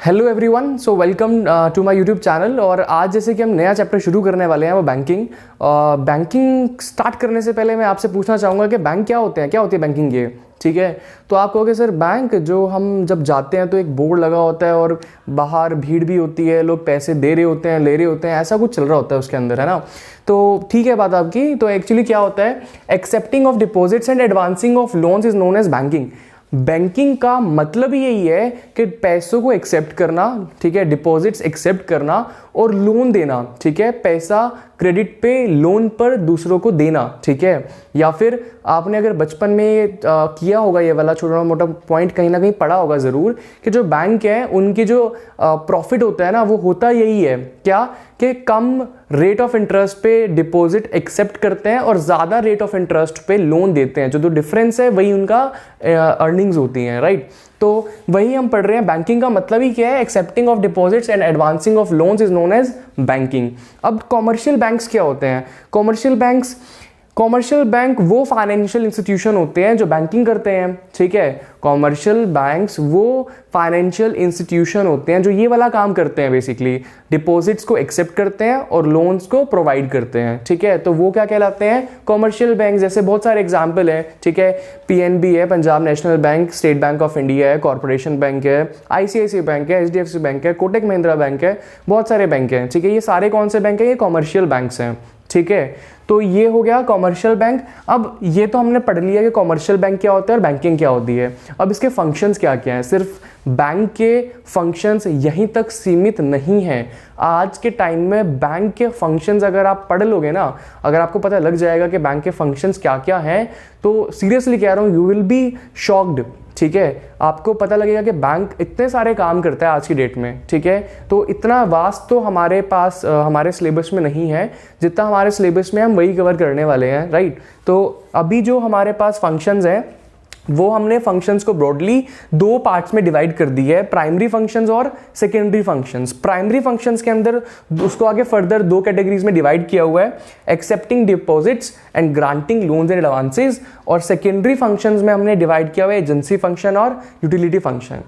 Hello everyone, so welcome to my YouTube channel. और आज जैसे कि हम नया चैप्टर शुरू करने वाले हैं वो बैंकिंग स्टार्ट करने से पहले मैं आपसे पूछना चाहूँगा कि बैंक क्या होते हैं, क्या होती है बैंकिंग ये, ठीक है। तो आप कहोगे सर बैंक जो हम जब जाते हैं तो एक बोर्ड लगा होता है और बाहर भीड़ भी होती है, लोग पैसे दे रहे होते हैं, ले रहे होते हैं, ऐसा कुछ चल रहा होता है उसके अंदर, है ना। तो ठीक है बात आपकी। तो एक्चुअली क्या होता है, accepting of deposits and advancing of loans is known as banking. Banking का मतलब ही यही है कि पैसों को एक्सेप्ट करना, ठीक है, डिपॉजिट्स एक्सेप्ट करना और लोन देना, ठीक है, पैसा क्रेडिट पे लोन पर दूसरों को देना, ठीक है। या फिर आपने अगर बचपन में किया होगा ये वाला छोटा मोटा पॉइंट कहीं ना कहीं पढ़ा होगा ज़रूर कि जो बैंक है उनकी जो प्रॉफिट होता है ना वो होता यही है क्या कि कम रेट ऑफ इंटरेस्ट पे डिपॉजिट एक्सेप्ट करते हैं और ज़्यादा रेट ऑफ इंटरेस्ट पे लोन देते हैं। जो डिफरेंस है वही उनका अर्निंग्स होती हैं, राइट। तो वही हम पढ़ रहे हैं। बैंकिंग का मतलब ही क्या है, accepting of deposits and advancing of loans is known as banking. अब कॉमर्शियल बैंक्स क्या होते हैं? कॉमर्शियल बैंक वो फाइनेंशियल इंस्टीट्यूशन होते हैं जो बैंकिंग करते हैं, ठीक है। कॉमर्शियल बैंक्स वो फाइनेंशियल इंस्टीट्यूशन होते हैं जो ये वाला काम करते हैं, बेसिकली डिपॉजिट्स को एक्सेप्ट करते हैं और लोन्स को प्रोवाइड करते हैं, ठीक है। तो वो क्या कहलाते हैं, कॉमर्शियल बैंक। जैसे बहुत सारे एग्जांपल हैं, ठीक है। पीएनबी है, Punjab national bank, state bank of India है, कॉर्पोरेशन बैंक है, आईसीआईसीआई बैंक है, एचडीएफसी बैंक है, कोटक महिंद्रा बैंक है, बहुत सारे बैंक हैं, ठीक है। ये सारे कौन से बैंक हैं? ये कॉमर्शियल बैंक्स हैं, ठीक है। तो ये हो गया कॉमर्शियल बैंक। अब ये तो हमने पढ़ लिया कि कॉमर्शियल बैंक क्या होता है और बैंकिंग क्या होती है। अब इसके फंक्शंस क्या क्या हैं? सिर्फ बैंक के फंक्शंस यहीं तक सीमित नहीं हैं। आज के टाइम में बैंक के फंक्शंस अगर आप पढ़ लोगे ना, अगर आपको पता लग जाएगा कि बैंक के फंक्शंस क्या क्या हैं, तो सीरियसली कह रहा हूँ, यू विल बी शॉक्ड, ठीक है। आपको पता लगेगा कि बैंक इतने सारे काम करता है आज की डेट में, ठीक है। तो इतना वास्ट तो हमारे पास हमारे सिलेबस में नहीं है, जितना हमारे सिलेबस में हम वही कवर करने वाले हैं, राइट। तो अभी जो हमारे पास फंक्शंस हैं वो हमने फंक्शंस को ब्रॉडली दो पार्ट्स में डिवाइड कर दी है, प्राइमरी फंक्शंस और सेकेंडरी फंक्शंस। प्राइमरी फंक्शंस के अंदर उसको आगे फर्दर दो कैटेगरीज में डिवाइड किया हुआ है, accepting deposits and granting loans and advances. और सेकेंडरी फंक्शंस में हमने डिवाइड किया हुआ है एजेंसी फंक्शन और यूटिलिटी फंक्शन।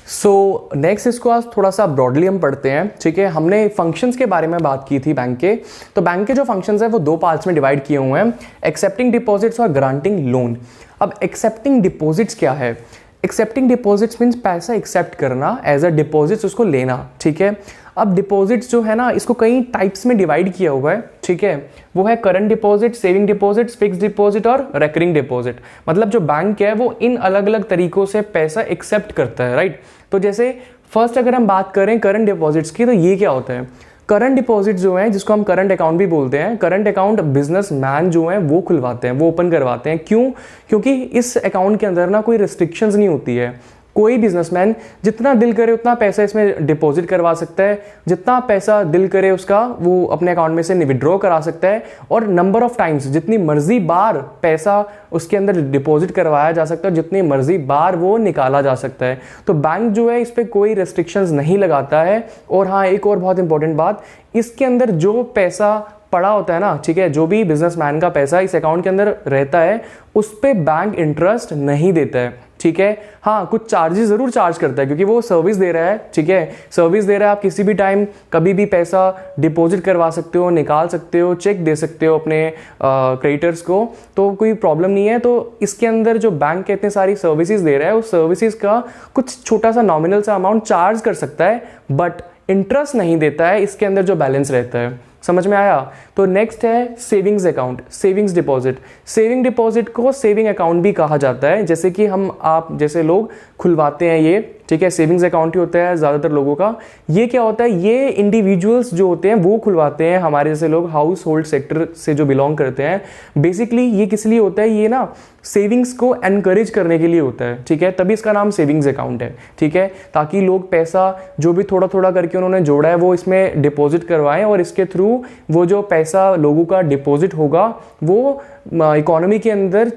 सो नेक्स्ट इसको आज थोड़ा सा ब्रॉडली हम पढ़ते हैं, ठीक है। हमने फंक्शंस के बारे में बात की थी बैंक के। तो बैंक के जो फंक्शंस हैं वो दो पार्ट्स में डिवाइड किए हुए हैं, एक्सेप्टिंग डिपॉजिट्स और ग्रांटिंग लोन। अब एक्सेप्टिंग डिपॉजिट्स क्या है? एक्सेप्टिंग डिपॉजिट्स मीन्स पैसा एक्सेप्ट करना, एज अ डिपॉजिट्स उसको लेना, ठीक है। अब डिपॉजिट्स जो है ना, इसको कई टाइप्स में डिवाइड किया हुआ है, ठीक है। वो है current deposit, saving deposits, fixed deposit और रेकरिंग डिपॉजिट। मतलब जो बैंक है वो इन अलग अलग तरीकों से पैसा एक्सेप्ट करता है, राइट। तो जैसे फर्स्ट अगर हम बात करें करंट डिपॉजिट्स की, तो ये क्या होता है? करंट डिपॉजिट जो है, जिसको हम करंट अकाउंट भी बोलते हैं, करंट अकाउंट बिजनेसमैन जो है वो खुलवाते हैं, वो ओपन करवाते हैं। क्यों? क्योंकि इस अकाउंट के अंदर ना कोई रिस्ट्रिक्शंस नहीं होती है। कोई बिजनेसमैन जितना दिल करे उतना पैसा इसमें डिपॉजिट करवा सकता है, जितना पैसा दिल करे उसका वो अपने अकाउंट में से विड्रॉ करा सकता है, और नंबर ऑफ टाइम्स, जितनी मर्जी बार पैसा उसके अंदर डिपॉजिट करवाया जा सकता है, जितनी मर्जी बार वो निकाला जा सकता है। तो बैंक जो है इस पर कोई रेस्ट्रिक्शंस नहीं लगाता है। और हाँ, एक और बहुत इंपॉर्टेंट बात, इसके अंदर जो पैसा पड़ा होता है ना, ठीक है, जो भी बिजनेसमैन का पैसा इस अकाउंट के अंदर रहता है उस पे बैंक इंटरेस्ट नहीं देता है, ठीक है। हाँ, कुछ चार्जेस जरूर चार्ज करता है क्योंकि वो सर्विस दे रहा है, ठीक है। सर्विस दे रहा है, आप किसी भी टाइम कभी भी पैसा डिपॉजिट करवा सकते हो, निकाल सकते हो, चेक दे सकते हो अपने क्रेडिटर्स को, तो कोई प्रॉब्लम नहीं है। तो इसके अंदर जो बैंक इतने सारी सर्विसेज दे रहा है उस सर्विसेज का कुछ छोटा सा नॉमिनल सा अमाउंट चार्ज कर सकता है, बट इंटरेस्ट नहीं देता है इसके अंदर जो बैलेंस रहता है। समझ में आया? तो नेक्स्ट है savings account, savings deposit. Saving deposit को सेविंग अकाउंट भी कहा जाता है, जैसे कि आप जैसे लोग खुलवाते हैं ये, ठीक है। सेविंग्स अकाउंट ही होता है ज़्यादातर लोगों का। ये क्या होता है? ये इंडिविजुअल्स जो होते हैं वो खुलवाते हैं, हमारे जैसे लोग हाउस होल्ड सेक्टर से जो बिलोंग करते हैं। बेसिकली ये किस लिए होता है? ये ना सेविंग्स को एनकरेज करने के लिए होता है, ठीक है। तभी इसका नाम सेविंग्स अकाउंट है, ठीक है। ताकि लोग पैसा जो भी थोड़ा थोड़ा करके उन्होंने जोड़ा है वो इसमें डिपॉजिट करवाएं और इसके थ्रू वो जो पैसा लोगों का डिपॉजिट होगा वो इकोनॉमी के अंदर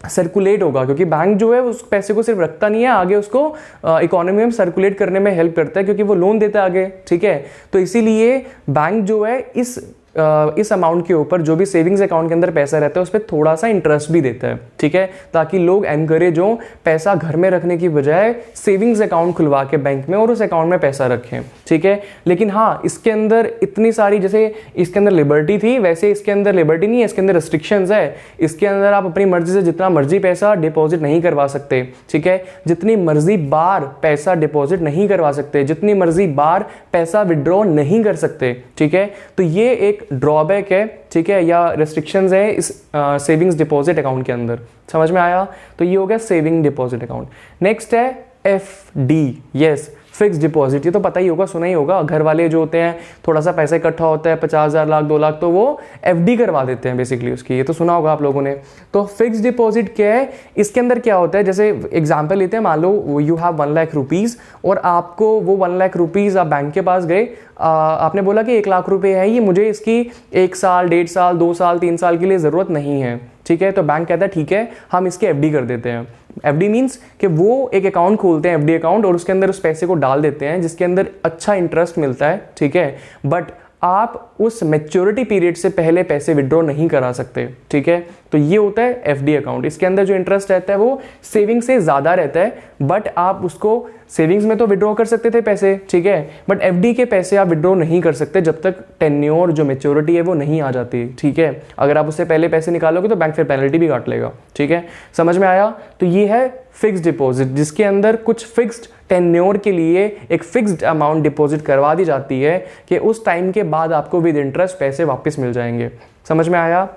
सर्कुलेट होगा। क्योंकि बैंक जो है उस पैसे को सिर्फ रखता नहीं है, आगे उसको इकोनॉमी में सर्कुलेट करने में हेल्प करता है, क्योंकि वो लोन देता है आगे, ठीक है। तो इसीलिए बैंक जो है इस इस अमाउंट के ऊपर जो भी सेविंग्स अकाउंट के अंदर पैसा रहता है उस पर थोड़ा सा इंटरेस्ट भी देता है, ठीक है, ताकि लोग एनकरेज हो पैसा घर में रखने की बजाय सेविंग्स अकाउंट खुलवा के बैंक में और उस अकाउंट में पैसा रखें, ठीक है। लेकिन हाँ, इसके अंदर इतनी सारी, जैसे इसके अंदर लिबर्टी थी वैसे इसके अंदर लिबर्टी नहीं है, इसके अंदर रिस्ट्रिक्शंस है। इसके अंदर आप अपनी मर्जी से जितना मर्जी पैसा डिपॉजिट नहीं करवा सकते, ठीक है, जितनी मर्जी बार पैसा डिपॉजिट नहीं करवा सकते, जितनी मर्जी बार पैसा विड्रॉ नहीं कर सकते, ठीक है। तो ये एक ड्रॉबैक है, ठीक है, या रिस्ट्रिक्शंस है इस सेविंग्स डिपॉजिट अकाउंट के अंदर। समझ में आया? तो ये हो गया सेविंग डिपॉजिट अकाउंट। नेक्स्ट है एफडी, यस, फिक्स डिपॉजिट। ये तो पता ही होगा, सुना ही होगा, घर वाले जो होते हैं थोड़ा सा पैसा इकट्ठा होता है 50,000 लाख 2 लाख, तो वो एफडी करवा देते हैं बेसिकली उसकी। ये तो सुना होगा आप लोगों ने। तो फिक्स डिपॉजिट क्या है? इसके अंदर क्या होता है, जैसे एग्जांपल लेते हैं, मान लो यू हैव 1 लाख रुपीज़ और आपको वो 1 लाख रुपीज़ आप बैंक के पास गए, आपने बोला कि 1 लाख रुपए है, ये मुझे इसकी 1 साल 1.5 साल 2 साल 3 साल के लिए ज़रूरत नहीं है, ठीक है। तो बैंक कहता है ठीक है, हम इसके एफडी कर देते हैं। एफडी मीन्स कि वो एक अकाउंट खोलते हैं, एफडी अकाउंट, और उसके अंदर उस पैसे को डाल देते हैं जिसके अंदर अच्छा इंटरेस्ट मिलता है, ठीक है, बट आप उस मैच्योरिटी पीरियड से पहले पैसे विड्रॉ नहीं करा सकते, ठीक है। तो ये होता है एफडी अकाउंट। इसके अंदर जो इंटरेस्ट रहता है वो सेविंग से ज़्यादा रहता है, बट आप उसको सेविंग्स में तो विड्रॉ कर सकते थे पैसे, ठीक है, बट एफडी के पैसे आप विड्रॉ नहीं कर सकते जब तक टेन्योर जो मैच्योरिटी है वो नहीं आ जाती, ठीक है। अगर आप उससे पहले पैसे निकालोगे तो बैंक फिर पेनल्टी भी काट लेगा, ठीक है। समझ में आया? तो ये है फिक्स डिपॉजिट, जिसके अंदर कुछ फिक्स्ड टेन्योर के लिए एक फिक्स्ड अमाउंट डिपॉजिट करवा दी जाती है कि उस टाइम के बाद आपको विद इंटरेस्ट पैसे वापस मिल जाएंगे। समझ में आया?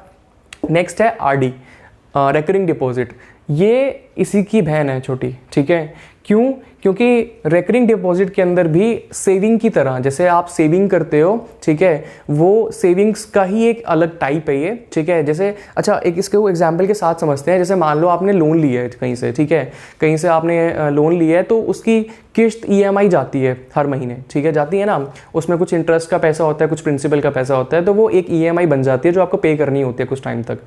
नेक्स्ट है आरडी, रेकरिंग डिपॉजिट। ये इसी की बहन है छोटी, ठीक है। क्यों? क्योंकि रेकरिंग डिपॉजिट के अंदर भी सेविंग की तरह, जैसे आप सेविंग करते हो, ठीक है, वो सेविंग्स का ही एक अलग टाइप है ये, ठीक है। जैसे अच्छा, एक इसके वो एग्जांपल के साथ समझते हैं। जैसे मान लो आपने लोन लिया है कहीं से, ठीक है, कहीं से आपने लोन लिया है, तो उसकी किस्त ईएमआई जाती है हर महीने, ठीक है, जाती है ना। उसमें कुछ इंटरेस्ट का पैसा होता है, कुछ प्रिंसिपल का पैसा होता है, तो वो एक ईएमआई बन जाती है जो आपको पे करनी होती है कुछ टाइम तक।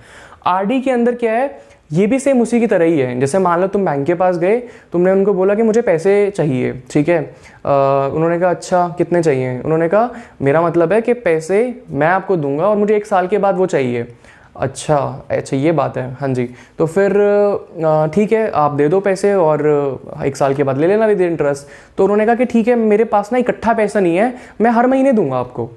आरडी के अंदर क्या है, ये भी सेम उसी की तरह ही है। जैसे मान लो तुम बैंक के पास गए, तुमने उनको बोला कि मुझे पैसे चाहिए, ठीक है, उन्होंने कहा अच्छा कितने चाहिए, उन्होंने कहा मेरा मतलब है कि पैसे मैं आपको दूंगा और मुझे 1 साल के बाद वो चाहिए। अच्छा ये बात है, हाँ जी, तो फिर ठीक है, आप दे दो पैसे और 1 साल के बाद ले लेना विद इंटरेस्ट। तो उन्होंने कहा कि ठीक है, मेरे पास ना इकट्ठा पैसा नहीं है, मैं हर महीने दूंगा आपको।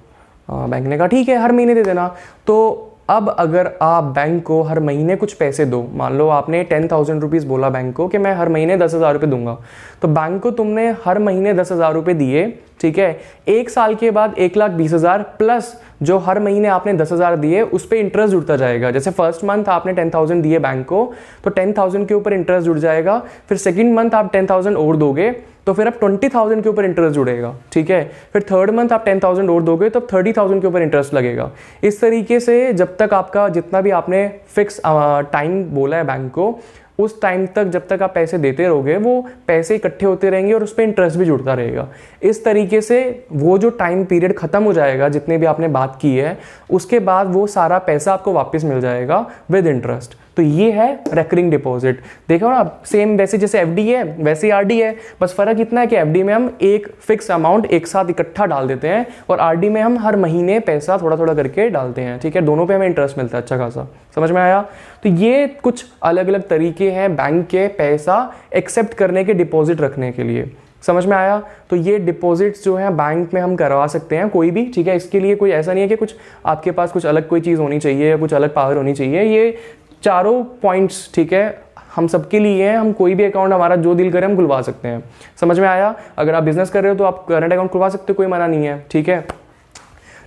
बैंक ने कहा ठीक है, हर महीने दे देना। तो अब अगर आप बैंक को हर महीने कुछ पैसे दो, मान लो आपने 10,000 रुपीज़ बोला बैंक को कि मैं हर महीने 10,000 रुपये दूंगा, तो बैंक को तुमने हर महीने 10,000 रुपये दिए, ठीक है। 1 साल के बाद 1,20,000 प्लस जो हर महीने आपने 10,000 दिए उस पर इंटरेस्ट जुड़ता जाएगा। जैसे फर्स्ट मंथ आपने 10,000 दिए बैंक को, तो 10,000 के ऊपर इंटरेस्ट जुड़ जाएगा। फिर सेकंड मंथ आप 10,000 और दोगे तो फिर अब 20,000 के ऊपर इंटरेस्ट जुड़ेगा, ठीक है। फिर थर्ड मंथ आप 10,000 और दोगे तो 30,000 के ऊपर इंटरेस्ट लगेगा। इस तरीके से जब तक आपका जितना भी आपने फिक्स टाइम बोला है बैंक को, उस टाइम तक जब तक आप पैसे देते रहोगे वो पैसे इकट्ठे होते रहेंगे और उस पर इंटरेस्ट भी जुड़ता रहेगा। इस तरीके से वो जो टाइम पीरियड खत्म हो जाएगा जितने भी आपने बात की है, उसके बाद वो सारा पैसा आपको वापस मिल जाएगा विद इंटरेस्ट। तो ये है रेकरिंग डिपॉजिट। देखो ना, सेम वैसे जैसे एफडी है वैसे आरडी है, बस फर्क इतना है कि एफडी में हम एक फिक्स अमाउंट एक साथ इकट्ठा डाल देते हैं और आरडी में हम हर महीने पैसा थोड़ा थोड़ा करके डालते हैं, ठीक है। दोनों पे हमें इंटरेस्ट मिलता है अच्छा खासा। समझ में आया? तो ये कुछ अलग अलग तरीके हैं बैंक के पैसा एक्सेप्ट करने के, डिपॉजिट रखने के लिए। समझ में आया? तो ये डिपॉजिट्स जो है बैंक में हम करवा सकते हैं कोई भी, ठीक है। इसके लिए कोई ऐसा नहीं है कि कुछ आपके पास कुछ अलग कोई चीज़ होनी चाहिए या कुछ अलग पावर होनी चाहिए। ये चारों पॉइंट्स, ठीक है, हम सबके लिए हैं। हम कोई भी अकाउंट हमारा जो दिल करे हम खुलवा सकते हैं। समझ में आया? अगर आप बिजनेस कर रहे हो तो आप करंट अकाउंट खुलवा सकते हो, कोई मना नहीं है, ठीक है।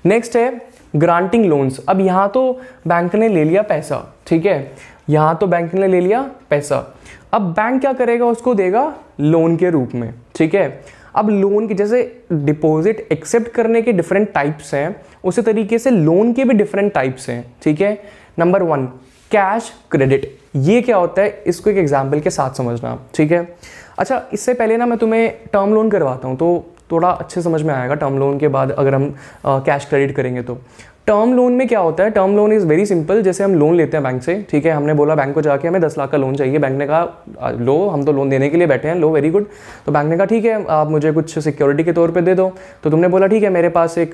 नेक्स्ट है ग्रांटिंग लोन्स। अब यहाँ तो बैंक ने ले लिया पैसा, ठीक है, यहाँ तो बैंक ने ले लिया पैसा। अब बैंक क्या करेगा, उसको देगा लोन के रूप में, ठीक है। अब लोन के जैसे डिपॉजिट एक्सेप्ट करने के डिफरेंट टाइप्स हैं, उसी तरीके से लोन के भी डिफरेंट टाइप्स हैं, ठीक है। Number 1 cash credit. ये क्या होता है, इसको एक एग्जाम्पल के साथ समझना, ठीक है। अच्छा, इससे पहले ना मैं तुम्हें टर्म लोन करवाता हूँ तो थोड़ा अच्छे समझ में आएगा टर्म लोन के बाद अगर हम कैश क्रेडिट करेंगे तो टर्म लोन में क्या होता है, term loan is very simple. जैसे हम लोन लेते हैं बैंक से, ठीक है, हमने बोला बैंक को जाके हमें 10 लाख का लोन चाहिए, बैंक ने कहा लो, हम तो लोन देने के लिए बैठे हैं, लो वेरी गुड। तो बैंक ने कहा ठीक है, आप मुझे कुछ सिक्योरिटी के तौर पे दे दो। तो तुमने बोला ठीक है, मेरे पास एक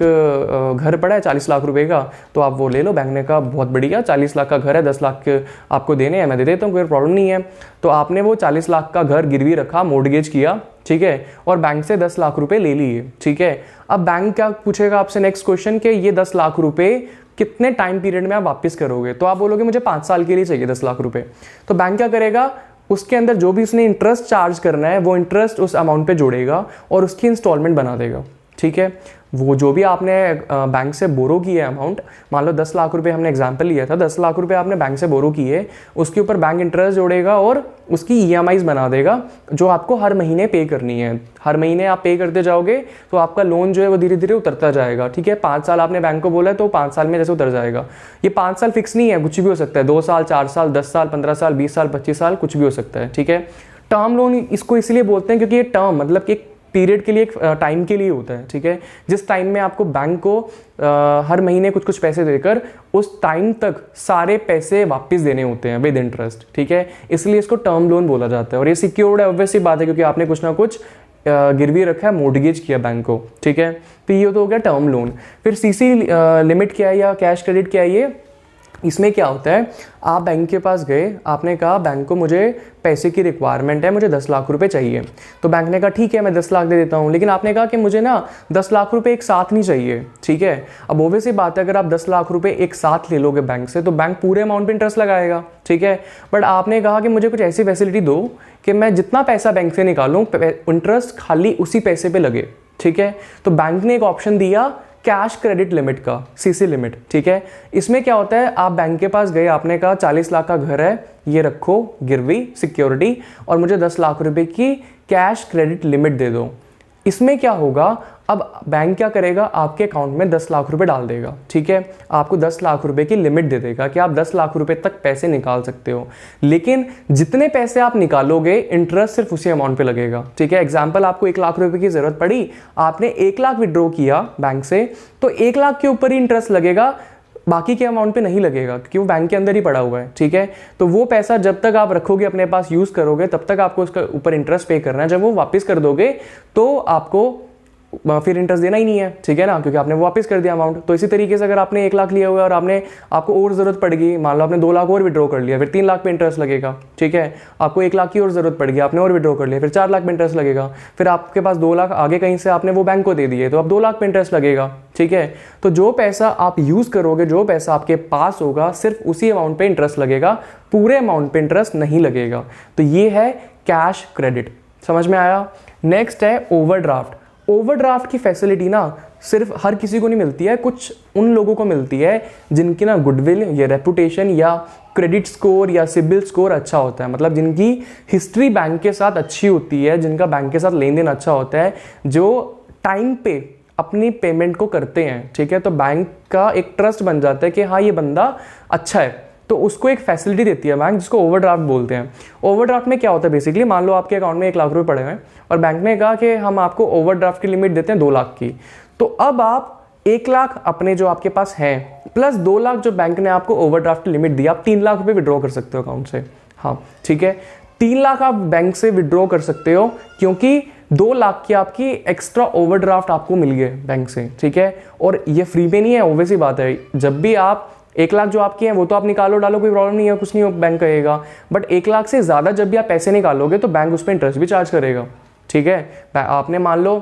घर पड़ा है 40 लाख रुपए का, तो आप वो ले लो। बैंक ने कहा बहुत बढ़िया, 40 लाख का घर है, 10 लाख आपको देने हैं, मैं दे देता हूँ, कोई प्रॉब्लम नहीं है। तो आपने वो 40 लाख का घर गिरवी रखा, मोर्टगेज किया, ठीक है, और बैंक से 10 लाख रुपए ले लिए, ठीक है। अब बैंक क्या पूछेगा आपसे नेक्स्ट क्वेश्चन कि ये 10 लाख रुपए कितने टाइम पीरियड में आप वापस करोगे। तो आप बोलोगे मुझे 5 साल के लिए चाहिए 10 लाख रुपए। तो बैंक क्या करेगा, उसके अंदर जो भी उसने इंटरेस्ट चार्ज करना है वो इंटरेस्ट उस अमाउंट पे जोड़ेगा और उसकी इंस्टॉलमेंट बना देगा, ठीक है। वो जो भी आपने बैंक से बोरो किया है अमाउंट, मान लो 10 लाख रुपए हमने एग्जांपल लिया था, 10 लाख रुपए आपने बैंक से बोरो किए, उसके ऊपर बैंक इंटरेस्ट जोड़ेगा और उसकी ईएमआईज बना देगा जो आपको हर महीने पे करनी है। हर महीने आप पे करते जाओगे तो आपका लोन जो है वो धीरे धीरे उतरता जाएगा, ठीक है। 5 साल आपने बैंक को बोला है तो 5 साल में जैसे उतर जाएगा। ये 5 साल फिक्स नहीं है, कुछ भी हो सकता है, 2 साल, 4 साल, 10 साल, 15 साल, 20 साल, 25 साल, कुछ भी हो सकता है, ठीक है। टर्म लोन इसको इसलिए बोलते हैं क्योंकि ये टर्म मतलब कि पीरियड के लिए, एक टाइम के लिए होता है, ठीक है। जिस टाइम में आपको बैंक को हर महीने कुछ कुछ पैसे देकर उस टाइम तक सारे पैसे वापस देने होते हैं विद इंटरेस्ट, ठीक है। इसलिए इसको टर्म लोन बोला जाता है और ये सिक्योर्ड है, ऑब्वियस सी बात है, क्योंकि आपने कुछ ना कुछ गिरवी रखा है, मोर्टगेज किया बैंक को, ठीक है। तो ये तो हो गया टर्म लोन। फिर सीसी लिमिट क्या है या कैश क्रेडिट क्या है ये, इसमें क्या होता है, आप बैंक के पास गए, आपने कहा बैंक को मुझे पैसे की रिक्वायरमेंट है, मुझे 10 लाख रुपए चाहिए। तो बैंक ने कहा ठीक है मैं 10 लाख दे देता हूँ, लेकिन आपने कहा कि मुझे ना 10 लाख रुपए एक साथ नहीं चाहिए, ठीक है। अब ऑब्वियस सी बात है, अगर आप 10 लाख रुपए एक साथ ले लोगे बैंक से तो बैंक पूरे अमाउंट पे इंटरेस्ट लगाएगा, ठीक है। बट आपने कहा कि मुझे कुछ ऐसी फैसिलिटी दो कि मैं जितना पैसा बैंक से निकालूँ इंटरेस्ट खाली उसी पैसे पे लगे, ठीक है। तो बैंक ने एक ऑप्शन दिया कैश क्रेडिट लिमिट का, सीसी लिमिट, ठीक है। इसमें क्या होता है, आप बैंक के पास गए, आपने कहा 40 लाख का घर है, ये रखो गिरवी सिक्योरिटी और मुझे 10 लाख रुपए की कैश क्रेडिट लिमिट दे दो। इसमें क्या होगा, अब बैंक क्या करेगा, आपके अकाउंट में 10 लाख रुपए डाल देगा, ठीक है। आपको 10 लाख रुपए की लिमिट दे देगा कि आप 10 लाख रुपए तक पैसे निकाल सकते हो, लेकिन जितने पैसे आप निकालोगे इंटरेस्ट सिर्फ उसी अमाउंट पे लगेगा, ठीक है। एग्जांपल, आपको 1 लाख रुपए की जरूरत पड़ी, आपने 1 लाख विड्रॉ किया बैंक से, तो 1 लाख के ऊपर ही इंटरेस्ट लगेगा, बाकी के अमाउंट पे नहीं लगेगा क्योंकि वो बैंक के अंदर ही पड़ा हुआ है, ठीक है। तो वो पैसा जब तक आप रखोगे अपने पास, यूज करोगे, तब तक आपको उसका ऊपर इंटरेस्ट पे करना है। जब वो वापस कर दोगे तो आपको फिर इंटरेस्ट देना ही नहीं है, ठीक है ना, क्योंकि आपने वो वापस कर दिया अमाउंट। तो इसी तरीके से अगर आपने 1 लाख लिया हुआ है और आपको और जरूरत पड़ गई, मान लो आपने 2 लाख और विड्रॉ कर लिया, फिर 3 लाख पे इंटरेस्ट लगेगा, ठीक है। आपको 1 लाख की और जरूरत पड़ गई, आपने और विड्रॉ कर लिया, फिर 4 लाख पे इंटरेस्ट लगेगा, फिर आपके पास 2 लाख आगे कहीं से आपने वो बैंक को दे दिए तो अब 2 लाख पे इंटरेस्ट लगेगा, ठीक है। तो जो पैसा आप यूज करोगे, जो पैसा आपके पास होगा, सिर्फ उसी अमाउंट पे इंटरेस्ट लगेगा, पूरे अमाउंट पे इंटरेस्ट नहीं लगेगा। तो ये है कैश क्रेडिट, समझ में आया। नेक्स्ट है ओवरड्राफ्ट। ओवरड्राफ्ट की फैसिलिटी ना सिर्फ हर किसी को नहीं मिलती है, कुछ उन लोगों को मिलती है जिनकी ना गुडविल या रेपुटेशन या क्रेडिट स्कोर या सिबिल स्कोर अच्छा होता है, मतलब जिनकी हिस्ट्री बैंक के साथ अच्छी होती है, जिनका बैंक के साथ लेन देन अच्छा होता है, जो टाइम पे अपनी पेमेंट को करते हैं, ठीक है। तो बैंक का एक ट्रस्ट बन जाता है कि हाँ ये बंदा अच्छा है, तो उसको एक फैसिलिटी देती है बैंक, जिसको ओवरड्राफ्ट बोलते हैं। ओवरड्राफ्ट में क्या होता है, बेसिकली मान लो आपके अकाउंट में 1 लाख रुपए पड़े हैं और बैंक ने कहा कि हम आपको ओवरड्राफ्ट की लिमिट देते हैं 2 लाख की। तो अब आप 1 लाख अपने जो आपके पास हैं प्लस 2 लाख जो बैंक ने आपको ओवरड्राफ्ट की लिमिट दी, आप 3 लाख रुपए विड्रॉ कर सकते हो अकाउंट से, हाँ ठीक है। 3 लाख आप बैंक से विड्रॉ कर सकते हो क्योंकि 2 लाख की आपकी एक्स्ट्रा ओवरड्राफ्ट आपको मिल गए बैंक से, ठीक है। और ये फ्री में नहीं है, ऑब्वियस ही बात है। जब भी आप 1 लाख जो आपके हैं वो तो आप निकालो डालो, कोई प्रॉब्लम नहीं है, कुछ नहीं हो, बैंक कहेगा। बट 1 लाख से ज़्यादा जब भी आप पैसे निकालोगे तो बैंक उस पर इंटरेस्ट भी चार्ज करेगा, ठीक है। आपने मान लो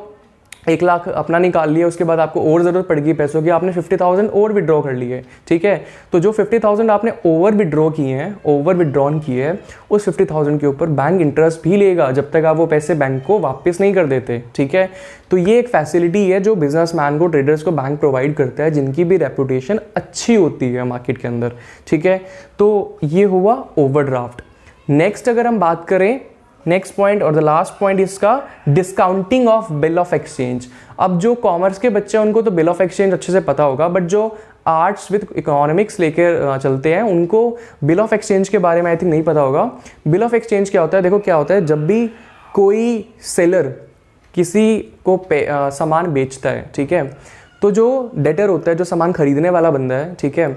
1 लाख अपना निकाल लिया, उसके बाद आपको और ज़रूरत पड़ गई पैसों की, आपने 50,000 और विड्रॉ कर लिए, ठीक है। तो जो 50,000 आपने ओवर विड्रॉ किए हैं, ओवर विड्रॉन किए हैं, उस 50,000 के ऊपर बैंक इंटरेस्ट भी लेगा जब तक आप वो पैसे बैंक को वापस नहीं कर देते, ठीक है। तो ये एक फैसिलिटी है जो बिजनेसमैन को, ट्रेडर्स को बैंक प्रोवाइड करता है, जिनकी भी रेपुटेशन अच्छी होती है मार्केट के अंदर, ठीक है। तो ये हुआ ओवरड्राफ्ट। नेक्स्ट अगर हम बात करें, नेक्स्ट पॉइंट और द लास्ट पॉइंट इसका, discounting of bill of exchange. अब जो कॉमर्स के बच्चे हैं उनको तो बिल ऑफ एक्सचेंज अच्छे से पता होगा, बट जो आर्ट्स विद इकोनॉमिक्स लेकर चलते हैं उनको बिल ऑफ एक्सचेंज के बारे में आई थिंक नहीं पता होगा। बिल ऑफ एक्सचेंज क्या होता है, देखो क्या होता है, जब भी कोई सेलर किसी को सामान बेचता है, ठीक है, तो जो डेटर होता है, जो सामान खरीदने वाला बंदा है, ठीक है,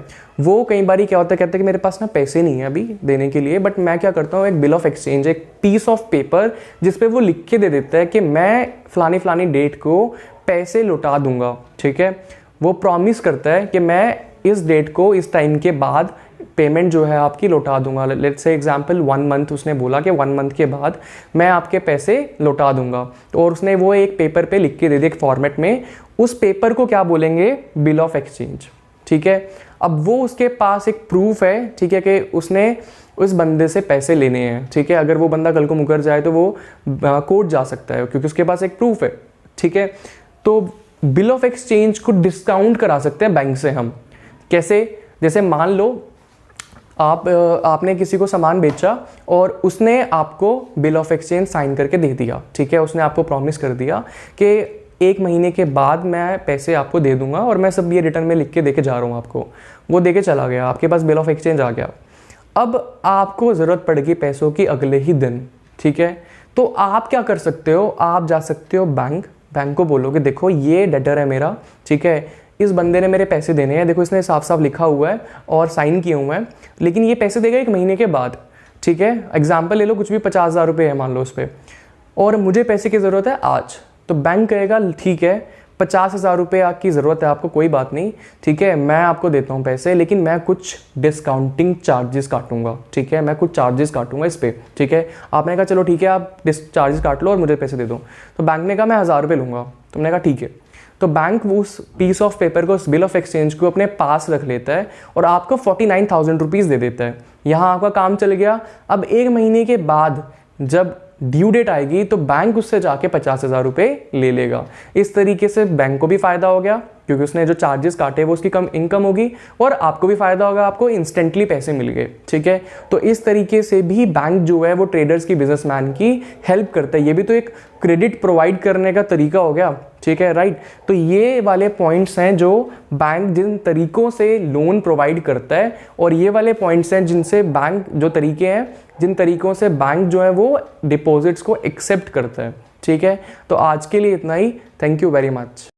वो कई बार क्या होता है, कहते हैं कि मेरे पास ना पैसे नहीं है अभी देने के लिए, बट मैं क्या करता हूँ, एक बिल ऑफ एक्सचेंज, एक पीस ऑफ पेपर जिस पे वो लिख के दे देता है कि मैं फलानी फलानी डेट को पैसे लौटा दूंगा, ठीक है। वो प्रॉमिस करता है कि मैं इस डेट को इस टाइम के बाद पेमेंट जो है आपकी लौटा दूंगा। लेट्स से एग्जांपल 1 मंथ, उसने बोला कि 1 मंथ के बाद मैं आपके पैसे लौटा दूंगा, तो और उसने वो एक पेपर पे लिख के दे दिया एक फॉर्मेट में। उस पेपर को क्या बोलेंगे, बिल ऑफ एक्सचेंज, ठीक है। अब वो उसके पास एक प्रूफ है, ठीक है, कि उसने उस बंदे से पैसे लेने हैं, ठीक है। अगर वो बंदा कल को मुकर जाए तो वो कोर्ट जा सकता है क्योंकि उसके पास एक प्रूफ है, ठीक है। तो बिल ऑफ एक्सचेंज को डिस्काउंट करा सकते हैं बैंक से हम। कैसे, जैसे मान लो आपने किसी को सामान बेचा और उसने आपको बिल ऑफ एक्सचेंज साइन करके दे दिया, ठीक है। उसने आपको प्रॉमिस कर दिया कि 1 महीने के बाद मैं पैसे आपको दे दूंगा और मैं सब ये रिटर्न में लिख के दे के जा रहा हूँ आपको। वो दे के चला गया, आपके पास बिल ऑफ एक्सचेंज आ गया। अब आपको ज़रूरत पड़ेगी पैसों की अगले ही दिन, ठीक है। तो आप क्या कर सकते हो, आप जा सकते हो बैंक को बोलोगे देखो ये डेटर है मेरा, ठीक है, इस बंदे ने मेरे पैसे देने हैं, देखो इसने साफ साफ लिखा हुआ है और साइन किए हुए हैं, लेकिन ये पैसे देगा 1 महीने के बाद, ठीक है। एग्जाम्पल ले लो, कुछ भी 50,000 रुपये है मान लो उस पर, और मुझे पैसे की ज़रूरत है आज। तो बैंक कहेगा ठीक है 50,000 रुपये आपकी ज़रूरत है आपको, कोई बात नहीं, ठीक है, मैं आपको देता हूँ पैसे, लेकिन मैं कुछ डिस्काउंटिंग चार्जेस काटूंगा, ठीक है, मैं कुछ चार्जेस काटूंगा इस पर, ठीक है। आपने कहा चलो ठीक है आप चार्जेस काट लो और मुझे पैसे दे दो। तो बैंक ने कहा मैं 1,000 रुपये लूँगा, तुमने कहा ठीक है। तो बैंक उस पीस ऑफ पेपर को, उस बिल ऑफ एक्सचेंज को अपने पास रख लेता है और आपको 49,000 रुपीज़ दे देता है। यहाँ आपका काम चल गया। अब 1 महीने के बाद जब ड्यू डेट आएगी तो बैंक उससे जाके 50,000 रुपये ले लेगा। इस तरीके से बैंक को भी फ़ायदा हो गया क्योंकि उसने जो चार्जेस काटे वो उसकी कम इनकम होगी, और आपको भी फ़ायदा होगा, आपको इंस्टेंटली पैसे मिल गए, ठीक है। तो इस तरीके से भी बैंक जो है वो ट्रेडर्स की, बिजनेसमैन की हेल्प करता है। ये भी तो एक क्रेडिट प्रोवाइड करने का तरीका हो गया, ठीक है, राइट। तो ये वाले पॉइंट्स हैं जो बैंक जिन तरीकों से लोन प्रोवाइड करता है, और ये वाले पॉइंट्स हैं जिनसे बैंक, जो तरीके हैं जिन तरीकों से बैंक जो है वो डिपॉजिट्स को एक्सेप्ट करता है, ठीक है। तो आज के लिए इतना ही। Thank you very much.